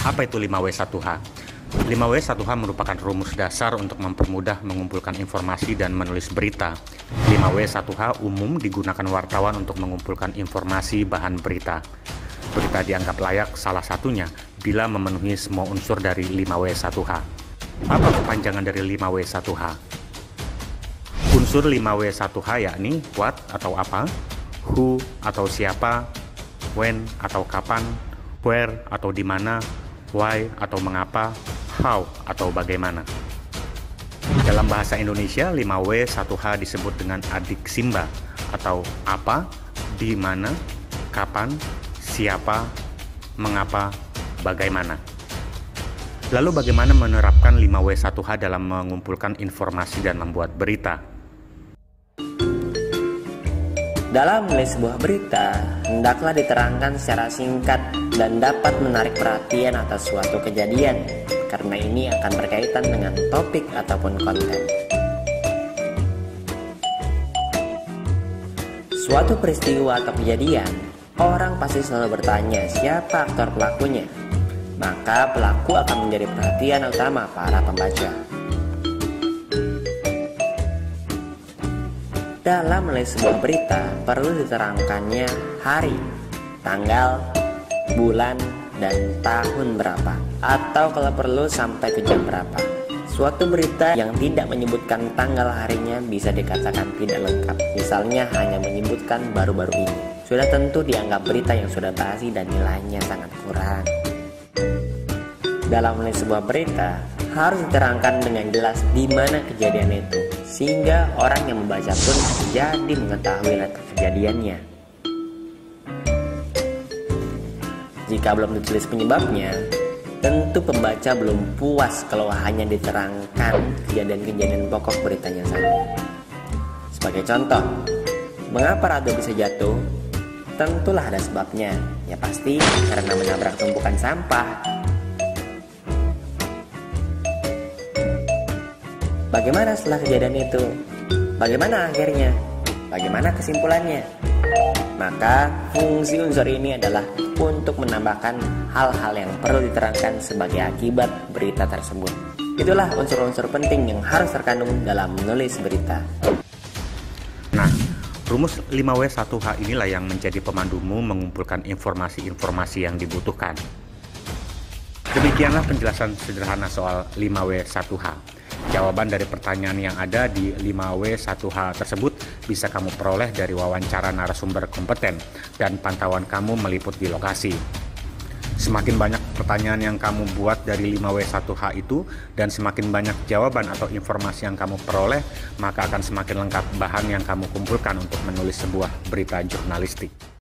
Apa itu 5W1H? 5W1H merupakan rumus dasar untuk mempermudah mengumpulkan informasi dan menulis berita. 5W1H umum digunakan wartawan untuk mengumpulkan informasi bahan berita. Berita dianggap layak salah satunya bila memenuhi semua unsur dari 5W1H. Apa kepanjangan dari 5W1H? Unsur 5W1H yakni what atau apa, who atau siapa, when atau kapan, where atau di mana, why atau mengapa, how atau bagaimana. Dalam bahasa Indonesia, 5W1H disebut dengan adik Simba atau apa, di mana, kapan, siapa, mengapa, bagaimana. Lalu bagaimana menerapkan 5W1H dalam mengumpulkan informasi dan membuat berita? Dalam menulis sebuah berita, hendaklah diterangkan secara singkat dan dapat menarik perhatian atas suatu kejadian, karena ini akan berkaitan dengan topik ataupun konten. Suatu peristiwa atau kejadian, orang pasti selalu bertanya siapa aktor pelakunya, maka pelaku akan menjadi perhatian utama para pembaca. Dalam menulis sebuah berita, perlu diterangkannya hari, tanggal, bulan, dan tahun berapa, atau kalau perlu sampai ke jam berapa. Suatu berita yang tidak menyebutkan tanggal harinya bisa dikatakan tidak lengkap. Misalnya hanya menyebutkan baru-baru ini, sudah tentu dianggap berita yang sudah basi dan nilainya sangat kurang. Dalam menulis sebuah berita, harus diterangkan dengan jelas di mana kejadian itu, sehingga orang yang membaca pun jadi mengetahui letak kejadiannya. Jika belum ditulis penyebabnya, tentu pembaca belum puas kalau hanya diterangkan kejadian-kejadian pokok beritanya saja. Sebagai contoh, mengapa Rado bisa jatuh? Tentulah ada sebabnya. Ya pasti karena menabrak tumpukan sampah. Bagaimana setelah kejadian itu? Bagaimana akhirnya? Bagaimana kesimpulannya? Maka fungsi unsur ini adalah untuk menambahkan hal-hal yang perlu diterangkan sebagai akibat berita tersebut. Itulah unsur-unsur penting yang harus terkandung dalam menulis berita. Nah, rumus 5W1H inilah yang menjadi pemandumu mengumpulkan informasi-informasi yang dibutuhkan. Demikianlah penjelasan sederhana soal 5W1H. Jawaban dari pertanyaan yang ada di 5W1H tersebut bisa kamu peroleh dari wawancara narasumber kompeten dan pantauan kamu meliput di lokasi. Semakin banyak pertanyaan yang kamu buat dari 5W1H itu dan semakin banyak jawaban atau informasi yang kamu peroleh, maka akan semakin lengkap bahan yang kamu kumpulkan untuk menulis sebuah berita jurnalistik.